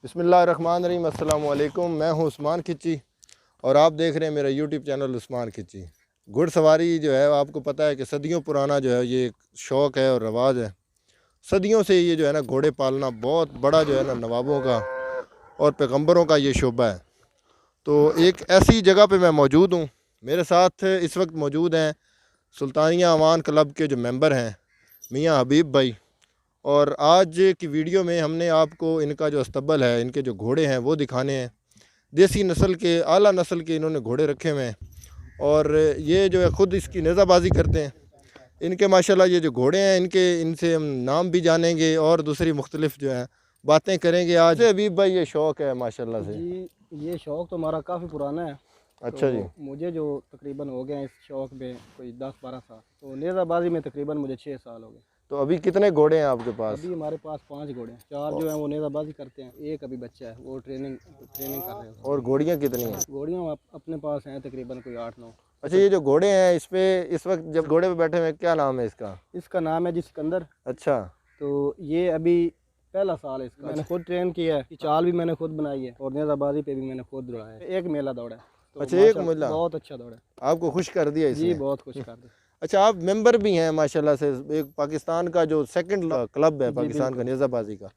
बिस्मिल्लाहिर्रहमानिर्रहीम, अस्सलाम वालेकुम। मैं हूं उस्मान खिच्ची और आप देख रहे हैं मेरा यूट्यूब चैनल उस्मान खिच्ची। घुड़सवारी जो है आपको पता है कि सदियों पुराना जो है ये एक शौक़ है और रवाज़ है। सदियों से ये जो है ना घोड़े पालना बहुत बड़ा जो है ना नवाबों का और पैगंबरों का ये शोबा है। तो एक ऐसी जगह पे मैं मौजूद हूँ, मेरे साथ इस वक्त मौजूद हैं सुल्तानिया अवान क्लब के जो मेंबर हैं मियाँ हबीब भाई। और आज की वीडियो में हमने आपको इनका जो अस्तबल है, इनके जो घोड़े हैं वो दिखाने हैं। देसी नस्ल के, आला नस्ल के इन्होंने घोड़े रखे हुए हैं और ये जो है ख़ुद इसकी नेज़ाबाजी करते हैं। इनके माशाल्लाह ये जो घोड़े हैं इनसे हम नाम भी जानेंगे और दूसरी मुख्तलिफ जो है बातें करेंगे। आज हबीब भाई ये शौक़ है माशाल्लाह से जी, ये शौक़ तो हमारा काफ़ी पुराना है। अच्छा तो जी, मुझे जो तकरीबन हो गए हैं इस शौक़ में कोई 10-12 साल, तो नेज़ाबाजी में तकरीबन मुझे 6 साल हो गए। तो अभी कितने घोड़े हैं आपके पास? अभी हमारे पास 5 घोड़े हैं, 4 जो हैं वो नेज़ाबाजी करते हैं, एक अभी बच्चा है वो ट्रेनिंग कर रहे हैं। और घोड़ियाँ कितनी हैं? घोड़ियाँ अपने पास हैं तकरीबन कोई 8-9। अच्छा, ये जो घोड़े हैं इस पे इस वक्त जब घोड़े पे बैठे हुए हैं क्या नाम है इसका? इसका नाम है जी सिकंदर। अच्छा, तो ये अभी पहला साल है इसका। मैंने खुद ट्रेन किया है, चाल भी मैंने खुद बनाई है और नेज़ाबाजी पे भी मैंने खुद दौड़ाया है। एक मेला दौड़ा है। तो अच्छा, एक माशाल्लाह मेला बहुत अच्छा दौड़ा है। आपको खुश कर दिया जी, इसने? बहुत खुश कर दिया। अच्छा, आप मेंबर भी हैं माशाल्लाह से एक पाकिस्तान का जो सेकंड क्लब है पाकिस्तान का नेज़ाबाजी का,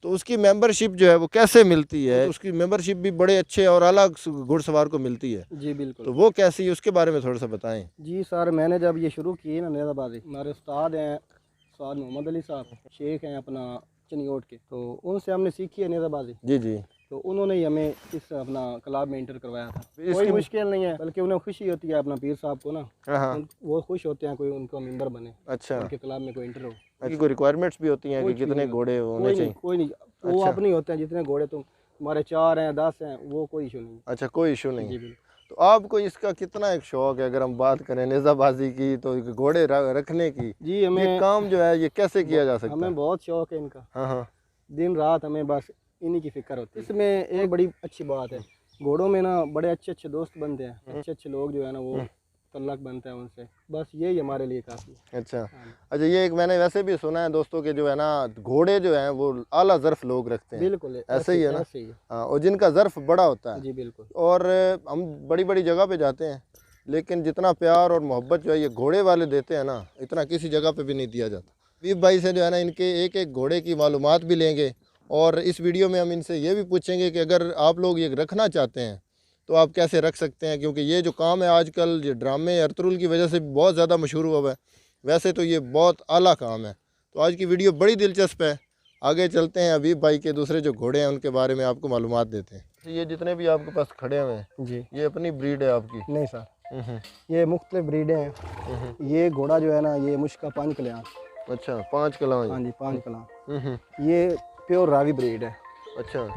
तो उसकी मेंबरशिप जो है वो कैसे मिलती है? तो उसकी मेंबरशिप भी बड़े अच्छे और अलग घुड़सवार को मिलती है, जी बिल्कुल। तो वो कैसी है उसके बारे में थोड़ा सा बताएं। जी सर, मैंने जब ये शुरू की ना नेज़ाबाजी, हमारे उस्ताद हैं उस्ताद मोहम्मद अली साहब, शेख हैं अपना चनियोट के, तो उनसे हमने सीखी है नेज़ाबाजी। जी जी, तो उन्होंने ही हमें इस अपना क्लब में इंटर करवाया था। इसकी कोई मुश्किल नहीं है, बल्कि उन्हें खुशी होती है अपना पीर साहब को ना, हाँ, वो खुश होते हैं कोई उनका मेंबर बने, अच्छा, उनके क्लब में कोई इंटर हो। अच्छा, कोई रिक्वायरमेंट्स भी होती हैं कि कुछ भी कितने नहीं घोड़े होता, होने चाहिए? कोई नहीं, वो अच्छा। अपने होते हैं जितने घोड़े तुम्हारे 4 हैं 10 हैं, वो कोई इशू नहीं। अच्छा, कोई इशू नहीं। जी बिल्कुल। तो आपको इसका कितना एक शौक़ है? अगर हम बात करें नेज़ाबाजी की तो घोड़े रखने की, जी ये हमें काम जो है ये कैसे किया जा सकता है? हमें बहुत शौक़ है इनका। हाँ हाँ, दिन रात हमें बस इन्हीं की फिक्र होती है। इसमें एक बड़ी अच्छी बात है, घोड़ों में ना बड़े अच्छे अच्छे दोस्त बनते हैं, अच्छे अच्छे लोग जो है ना वो तल्लक बनते हैं उनसे, बस यही हमारे लिए काफ़ी है। अच्छा। हाँ। अच्छा, ये एक मैंने वैसे भी सुना है दोस्तों के जो है ना घोड़े जो हैं वो आला ज़र्फ़ लोग रखते हैं। बिल्कुल ऐसे ही है ना? ऐसे ही है। हाँ, और जिनका ज़र्फ़ बड़ा होता है। जी बिल्कुल। और हम बड़ी बड़ी जगह पे जाते हैं, लेकिन जितना प्यार और मोहब्बत जो है ये घोड़े वाले देते हैं ना, इतना किसी जगह पे भी नहीं दिया जाता। हबीब भाई से जो है ना इनके एक एक घोड़े की मालूमात भी लेंगे और इस वीडियो में हम इनसे ये भी पूछेंगे कि अगर आप लोग ये रखना चाहते हैं तो आप कैसे रख सकते हैं, क्योंकि ये जो काम है आजकल ये ड्रामे अर्तुरुल की वजह से बहुत ज़्यादा मशहूर हुआ है। वैसे तो ये बहुत आला काम है। तो आज की वीडियो बड़ी दिलचस्प है। आगे चलते हैं, हबीब भाई के दूसरे जो घोड़े हैं उनके बारे में आपको मालूमात देते हैं। ये जितने भी आपके पास खड़े हुए हैं जी ये अपनी ब्रीड है आपकी? नहीं सर, ये मुख्तलिफ ब्रीडें हैं। ये घोड़ा जो है ना ये मुश्का 5 कल्याण। अच्छा, 5 कलाएं? हाँ जी, 5 कल्याण। ये प्योर रावी ब्रीड है। अच्छा,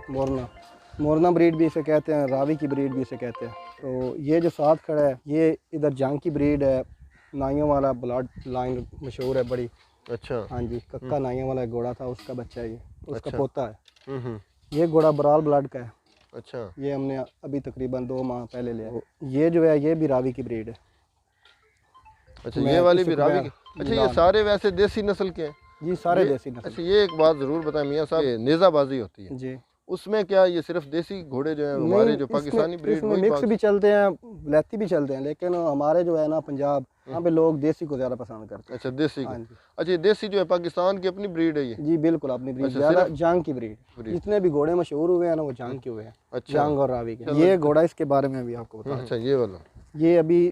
मोरना ब्रीड भी इसे कहते हैं, रावी की ब्रीड भी इसे कहते हैं। तो ये जो साथ खड़ा है ये इधर जंग की ब्रीड है, नाइयों वाला ब्लड लाइन मशहूर है बड़ी। अच्छा, हाँ जी, कक्का नाइयों वाला घोड़ा था, उसका बच्चा है ये, उसका अच्छा। पोता है। ये घोड़ा बराल ब्लड का है। अच्छा, ये हमने अभी तकरीबन 2 माह पहले लिया। ये जो है ये भी रावी की ब्रीड है। अच्छा, ये वाली भी रावी की? अच्छा, ये सारे वैसे देसी नस्ल के हैं? जी सारे देसी नस्ल। अच्छा, ये एक बात ज़रूर बताएं मियाँ साहब, ये नेज़ाबाजी होती है जी, उसमें क्या ये सिर्फ देसी घोड़े जो हैं हमारे जो पाकिस्तानी ब्रीड इसमें वही मिक्स भी चलते हैं, वलैती भी चलते हैं, लेकिन हमारे जो है ना पंजाब यहाँ पे लोग देसी को ज़्यादा पसंद करते हैं। अच्छा, देसी हाँ को। जी। अच्छा, ये देसी जो है पाकिस्तान की अपनी ब्रीड है ये? जी बिल्कुल, अपनी ब्रीड अच्छा, ज़्यादा सिर्फ जंग की ब्रीड। जितने भी घोड़े मशहूर हुए हैं ना वो जंग के हुए हैं। अच्छा, जंग और रावी के। ये घोड़ा इसके बारे में भी आपको बता, अच्छा, ये वाला? ये अभी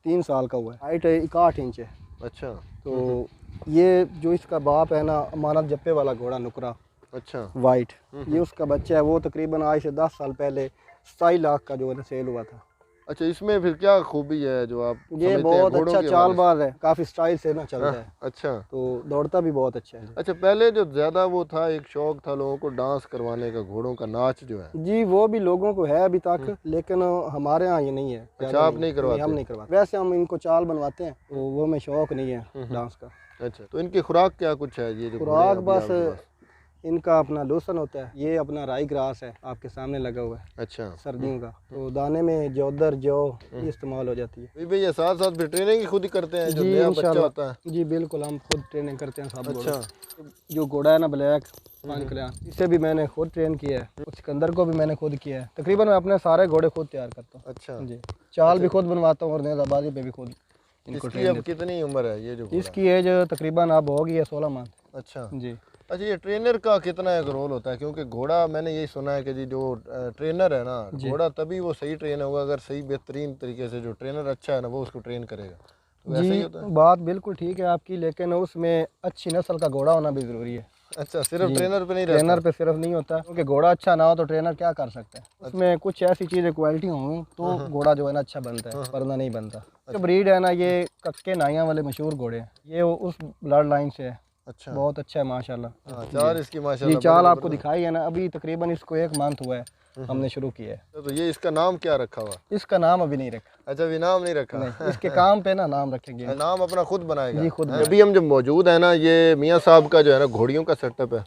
3 साल का हुआ है, हाइट 61 इंच है। अच्छा, तो ये जो इसका बाप है ना हमारा जप्पे वाला घोड़ा नुकरा अच्छा, वाइट, ये उसका बच्चा है। वो तकरीबन आज से 10 साल पहले 27 लाख का जो है ना सेल हुआ था। अच्छा, इसमें फिर क्या खूबी है जो आप ये समझते हैं बहुत घोड़ों अच्छा के हवाले चालबाज है, काफ़ी स्टाइल से ना चलता है, से? अच्छा, तो दौड़ता भी बहुत अच्छा है। अच्छा, पहले जो ज़्यादा वो था एक शौक़ था लोगों को डांस करवाने का, घोड़ों का नाच जो है। जी वो भी लोगों को है अभी तक, लेकिन हमारे यहाँ ये नहीं है। अच्छा, आप नहीं करवाते? हम नहीं करवाते। वैसे हम इनको चाल बनवाते हैं, तो वो में शौक़ नहीं है डांस का। अच्छा, तो इनकी खुराक क्या कुछ है? ये जो घोड़े खुराक अभी बस आपके पास? इनका अपना लोसन होता है, ये अपना राई ग्रास है आपके सामने लगा हुआ है। अच्छा, सर्दियों का तो दाने में जौदर जौ इस्तेमाल हो जाती है। भैया साथ साथ फिर ट्रेनिंग खुद ही करते हैं जो जी नया बच्चा इंशाल्लाह। होता है? जी बिल्कुल, हम खुद ट्रेनिंग करते हैं सब। अच्छा, जो घोड़ा है ना ब्लैक, 5 कल्याण। इसे भी मैंने खुद ट्रेन किया है, उस सिकंदर को भी मैंने खुद किया है। तकरीबन मैं अपने सारे घोड़े खुद तैयार करता हूँ। अच्छा, जी, चाल भी खुद बनवाता हूँ और नेजाबाजी पे भी खुद इनको इसकी ट्रेन अब कितनी उम्र है ये जो घोड़ा? इसकी एज तकरीबन अब हो गई है 16 मंथ। अच्छा जी अच्छा, ये ट्रेनर का कितना एक रोल होता है? क्योंकि घोड़ा मैंने यही सुना है कि जी जो ट्रेनर है ना, घोड़ा तभी वो सही ट्रेन होगा अगर सही बेहतरीन तरीके से जो ट्रेनर अच्छा है ना वो उसको ट्रेन करेगा। तो ऐसा ही जी, होता है? बात बिल्कुल ठीक है आपकी, लेकिन उसमें अच्छी नस्ल का घोड़ा होना भी ज़रूरी है। अच्छा, सिर्फ ट्रेनर पे नहीं रहता? ट्रेनर पे सिर्फ नहीं होता, क्योंकि घोड़ा अच्छा ना हो तो ट्रेनर क्या कर सकता है। उसमें कुछ ऐसी चीज़ें क्वालिटी होंगी तो घोड़ा जो है ना अच्छा बनता है, वरना नहीं बनता। जो ब्रीड है ना, ये कक्के नाइयां वाले मशहूर घोड़े हैं, ये उस ब्लड लाइन से है। अच्छा, बहुत अच्छा है माशाल्लाह। हाँ, चाल इसकी जी, माशाल्लाह चाल बड़ी आपको दिखाई है ना, अभी तकरीबन इसको 1 मंथ हुआ है हमने शुरू किया है। तो ये इसका नाम क्या रखा हुआ? इसका नाम अभी नहीं रखा। अच्छा, अभी नाम नहीं रखा? नहीं, इसके काम पे ना नाम रखेंगे। नाम अपना खुद बनाएगा? जी, खुद अभी हम जब मौजूद है ना, ये मियाँ साहब का जो है ना घोड़ियों का सेटअप है।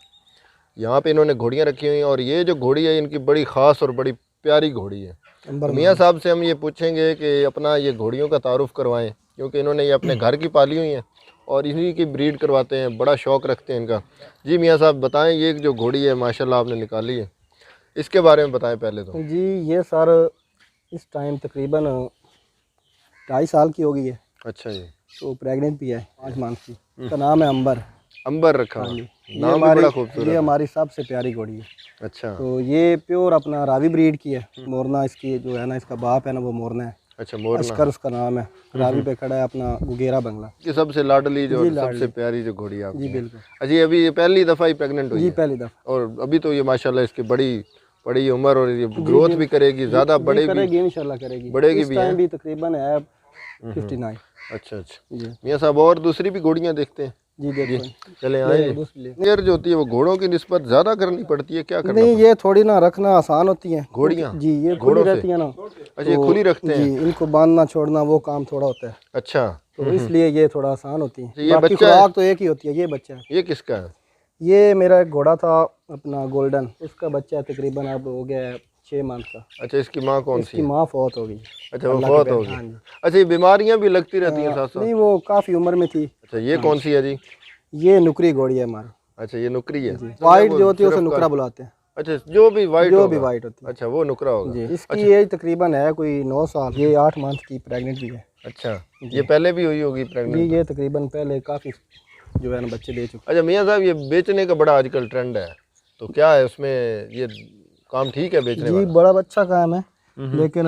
यहाँ पे इन्होंने घोड़ियाँ रखी हुई हैं और ये जो घोड़ी है इनकी बड़ी ख़ास और बड़ी प्यारी घोड़ी है। तो मियाँ साहब से हम ये पूछेंगे कि अपना ये घोड़ियों का तारुफ करवाएं, क्योंकि इन्होंने ये अपने घर की पाली हुई हैं और इन्हीं की ब्रीड करवाते हैं, बड़ा शौक़ रखते हैं इनका। जी मियाँ साहब बताएं, ये जो घोड़ी है माशाल्लाह आपने निकाली है, इसके बारे में बताएं पहले तो। जी, ये सर इस टाइम तकरीबन 2.5 साल की हो गई है। अच्छा जी। तो प्रेग्नेंट भी है 5 मंथ की। इसका नाम है अंबर। अंबर रखा हुआ, ये नाम भी हमारी बड़ा खूबसूरत ये है। हमारी सबसे प्यारी घोड़ी है। अच्छा तो ये प्योर अपना रावी ब्रीड की है। मोरना इसकी जो है ना, इसका बाप है ना वो मोरना है। अच्छा, मोरना अस्कर उसका नाम है। रावी पे खड़ा है अपना गुगेरा बंगला। की सबसे लाडली जो जी, सबसे लाडली। प्यारी जो घोड़ी आपकी जी है। बिल्कुल। अच्छा, ये अभी ये पहली दफ़ा ही प्रेग्नेंट हुई जी है? पहली दफ़ा। और अभी तो ये माशाल्लाह इसकी बड़ी बड़ी उम्र और ये ग्रोथ भी करेगी, ज़्यादा बढ़ेगी, करेगी इंशाल्लाह करेगी। बढ़ेगी इस भी टाइम है। भी तकरीबन है 59। अच्छा अच्छा, जी मियाँ साहब और दूसरी भी घोड़ियाँ देखते हैं? जी देखो चले आए। यार जो होती है वो घोड़ों की निस्बत ज़्यादा करनी पड़ती है, क्या करना नहीं, ये थोड़ी ना रखना आसान होती है घोड़ियाँ? जी, ये खुली घोड़ों से? रहती है ना। अच्छा, ये खुली रखते हैं? जी, इनको बांधना छोड़ना वो काम थोड़ा होता है, अच्छा, तो इसलिए ये थोड़ा आसान होती है। ये बाकी बच्चा है? खुराक तो एक ही होती है। ये बच्चा है। ये किसका है? ये मेरा एक घोड़ा था अपना गोल्डन, उसका बच्चा है तकरीबन अब हो गया है 6 मंथ का। अच्छा, इसकी माँ कौन सी इसकी है? माँ फौत हो गई। अच्छा, वो अल्लाह की फौत बहन, हो गई। हाँ जी। अच्छा, ये बीमारियाँ भी लगती रहती हैं साथ साथ? नहीं, वो काफ़ी उम्र में थी। अच्छा, ये कौन सी है जी? ये नुकरी घोड़ी है हमारी। अच्छा, ये नुकरी है? वाइट जो होती है उसे नुकरा बुलाते हैं। अच्छा, जो भी वाइट जो होगा? भी वाइट होती है अच्छा, वो नुकरा होगा। जी। इसकी एज तकरीबन है कोई 9 साल। ये 8 मंथ की प्रेग्नेंट भी है। अच्छा, ये पहले भी हुई होगी जी, प्रेग्नेंट? ये तकरीबन पहले काफ़ी जो है ना बच्चे दे चुके। अच्छा मियाँ साहब, ये बेचने का बड़ा आजकल ट्रेंड है, तो क्या है उसमें, ये काम ठीक है बेचने जी, वाला? बड़ा अच्छा काम है, लेकिन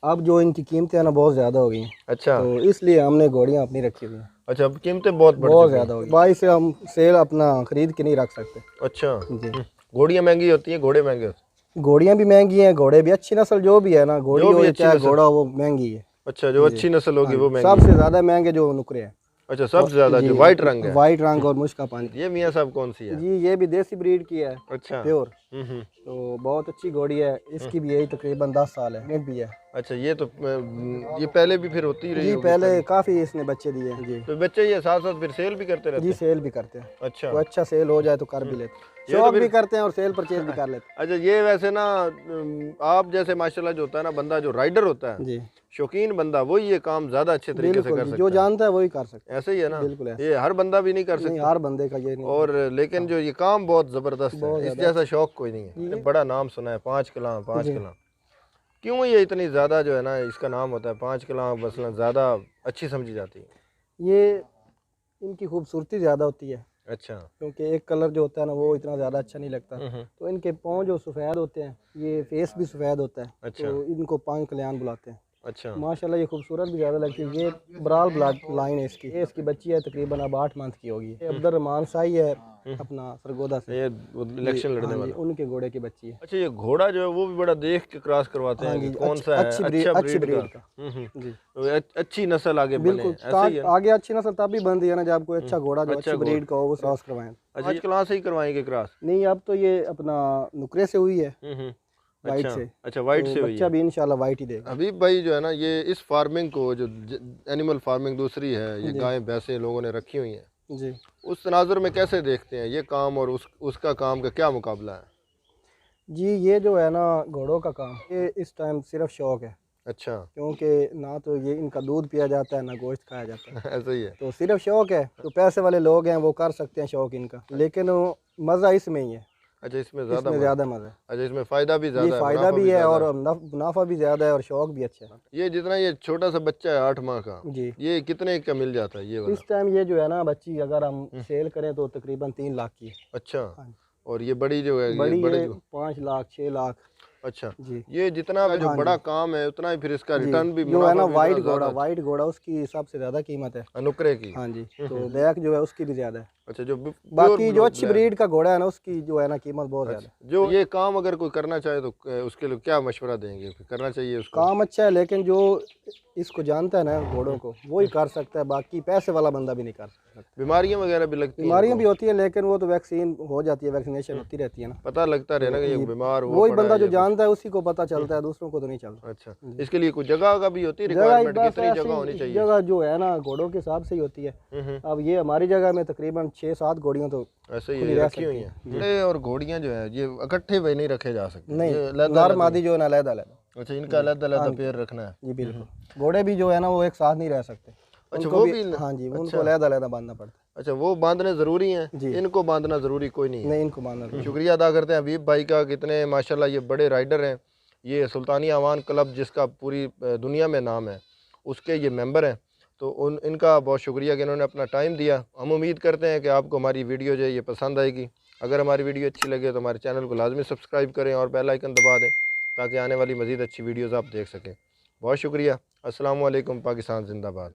अब जो इनकी कीमतें हैं ना बहुत ज़्यादा हो गई हैं। अच्छा तो इसलिए हमने घोड़ियाँ अपनी रखी हुई हैं। अच्छा, अब कीमतें बहुत बढ़ बहुत चुकी हैं। ज़्यादा हो गई, भाई से हम सेल अपना खरीद के नहीं रख सकते। अच्छा, जी, घोड़ियाँ महंगी होती हैं, घोड़े महंगे होते हैं? घोड़ियाँ भी महंगी हैं, घोड़े भी। अच्छी नस्ल जो भी है ना, घोड़ी जो भी हो अच्छी चाहे नस्ल। घोड़ा हो, वो महंगी है। अच्छा, जो अच्छी नस्ल होगी वो महंगी? सबसे ज़्यादा महंगे जो नुकरे हैं। अच्छा, सबसे ज़्यादा जो वाइट रंग है? वाइट रंग और मुश्का पानी। ये मियाँ साहब कौन सी है? जी, ये भी देसी ब्रीड की है, अच्छा, प्योर। हम्म। तो बहुत अच्छी घोड़ी है। इसकी भी यही तकरीबन 10 साल है, प्रेग्नेंट भी है। अच्छा, ये तो ये पहले भी फिर होती रही जी, होगी? पहले काफ़ी इसने बच्चे दिए हैं। जी तो बच्चे ये साथ साथ फिर सेल भी करते रहते जी, हैं? सेल भी करते हैं। अच्छा तो अच्छा सेल हो जाए तो कर भी लेते हैं। ये तो शौक फिर- भी करते हैं और सेल परचेज भी कर लेते अच्छा, ये वैसे ना आप जैसे माशाल्लाह जो होता है ना, बंदा जो राइडर होता हैं। है, जी शौकीन बंदा, वही ये काम ज़्यादा अच्छे तरीके से बिल्कुल कर जी, सकता जो है। जानता है वही कर सकता ऐसे ही है ना? बिल्कुल ऐसे। ये हर बंदा भी नहीं कर है। नहीं, सकता। हर बंदे का ये नहीं। और लेकिन जो ये काम बहुत ज़बरदस्त बहुत है, इस ज़्यादा जैसा शौक कोई नहीं है। बड़ा नाम सुना है 5 कलां 5 जी। कलां, क्यों ये इतनी ज़्यादा जो है ना इसका नाम होता है 5 कलां, मसलन ज़्यादा अच्छी समझी जाती है? ये इनकी खूबसूरती ज़्यादा होती है, अच्छा, क्योंकि एक कलर जो होता है ना वो इतना ज़्यादा अच्छा नहीं लगता। हम्म। तो इनके पाँव जो सफ़ेद होते हैं, ये फेस भी सफ़ेद होता है। अच्छा। तो इनको 5 कल्याण बुलाते हैं। अच्छा, माशाल्लाह ये खूबसूरत भी ज़्यादा लगती है। ये बराल ब्लड लाइन है इसकी। ये इसकी बच्ची है तकरीबन अब 8 मंथ की होगी। ये अब्दुल रहमान शाही है अपना सरगोदा से। ये इलेक्शन लड़ने हाँ जी, वाला? उनके घोड़े की बच्ची है। अच्छा, ये घोड़ा जो है वो भी बड़ा देख के क्रॉस करवाते हाँ हैं जी, कि कौन सा है अच्छी अच्छा अच्छी ब्रीड ब्रीड का? का। जी तो अच्छी नस्ल आगे बने, बिल्कुल। ऐसा ही है? आगे अच्छी नस्ल तभी बनती है ना जब कोई अच्छा घोड़ा जो अच्छी ब्रीड का हो वो क्रॉस करवाएं। अच्छा, 5 कलां से ही करवाएंगे क्रॉस? नहीं, अब तो ये अपना नुकरे से हुई है, वाइट अच्छा से। अच्छा, वाइट तो से हुई बच्चा है। भी इंशाल्लाह वाइट ही देगा। हबीब भाई जो है ना, ये इस फार्मिंग को जो एनिमल फार्मिंग दूसरी है, ये गाय भैंसें लोगों ने रखी हुई हैं, जी उस तनाजुर में कैसे देखते हैं ये काम और उसका काम का क्या मुकाबला है? जी, ये जो है ना घोड़ों का काम, ये इस टाइम सिर्फ शौक है। अच्छा। क्योंकि ना तो ये इनका दूध पिया जाता है ना गोश्त खाया जाता है। ऐसा ही है। तो सिर्फ शौक है, तो पैसे वाले लोग हैं वो कर सकते हैं शौक इनका, लेकिन मज़ा इसमें ही है, अच्छा, इसमें इसमें ज़्यादा मज़ा है। अच्छा, इसमें फ़ायदा भी ये ज़्यादा है, फ़ायदा मुनाफा भी भी है ज़्यादा और है। मुनाफा भी ज़्यादा है और शौक भी अच्छा है। ये जितना ये छोटा सा बच्चा है 8 माह का, जी, ये कितने का मिल जाता है ये वाला? इस टाइम ये जो है ना बच्ची अगर हम सेल करें तो तकरीबन 3 लाख की है। अच्छा। हाँ जी। और ये बड़ी जो है, ये बड़ी बड़े है जो, 5 लाख 6 लाख। अच्छा, जी ये जितना जो हाँ बड़ा जी। काम है उतना ही फिर इसका जी रिटर्न भी, जो है मुनाफा ना भी उतना ज़्यादा है। वाइट घोड़ा उसकी सबसे ज़्यादा कीमत है। नुकरे की। हाँ जी, तो ब्लैक जो है उसकी भी ज़्यादा है। अच्छा, जो प्योर बाकी जो अच्छी ब्लैक। ब्रीड का घोड़ा है ना उसकी जो है ना कीमत बहुत ज़्यादा है। अच्छा, जो ये काम अगर कोई करना चाहे तो उसके लिए क्या मशवरा देंगे कि करना चाहिए उसको? काम अच्छा है लेकिन जो इसको जानता है ना घोड़ों को वो ही कर सकता है, बाकी पैसे वाला बंदा भी नहीं कर सकता। बीमारियां वगैरह भी लगती हैं बीमारियां भी इनको? होती है लेकिन वो तो वैक्सीन हो जाती है, वैक्सीनेशन होती रहती है ना। पता लगता रहे ना कि ये ये बीमार वो वही पड़ा बंदा है जो या कुछ? जानता है उसी को पता चलता है, दूसरों को तो नहीं चलता। अच्छा, इसके लिए कुछ जगह का भी होती है जगह रिक्वायरमेंट, बस कितनी जगह होनी ऐसी चाहिए? जगह जो है ना घोड़ों के हिसाब से ही होती है। अब ये हमारी जगह में तकरीबन 6-7 घोड़ियां तो ऐसे ही खुली है, रह रखी हुई सकती हैं। हैं। घोड़े और घोड़ियां जो है ये इकट्ठे हुए नहीं रखे जा सकते, नहीं, ये अलग नर अलग। मादी जो है ना अलग-अलग। अच्छा, इनका अलग हाँ अलग जी। पेड़ रखना है। जी बिल्कुल। घोड़े भी जो है ना वो एक साथ नहीं रह सकते, अच्छा, उनको वो भी भी हाँ जी, उनको अच्छा। अलग-अलग बांधना पड़ता अच्छा, वो बांधने ज़रूरी हैं, है। जी इनको बांधना ज़रूरी कोई नहीं है। नहीं, इनको बांधना पड़ता शुक्रिया अदा करते हैं हबीब भाई का, कितने माशाल्लाह ये बड़े राइडर हैं। ये सुल्तानी आवान क्लब जिसका पूरी दुनिया में नाम है, उसके ये मेंबर हैं। तो इनका बहुत शुक्रिया कि इन्होंने अपना टाइम दिया। हम उम्मीद करते हैं कि आपको हमारी वीडियो जो है ये पसंद आएगी। अगर हमारी वीडियो अच्छी लगे तो हमारे चैनल को लाजमी सब्सक्राइब करें और बेल आइकन दबा दें ताकि आने वाली मज़ीद अच्छी वीडियोज़ आप देख सकें। बहुत शुक्रिया। अस्सलाम वालेकुम। पाकिस्तान जिंदाबाद।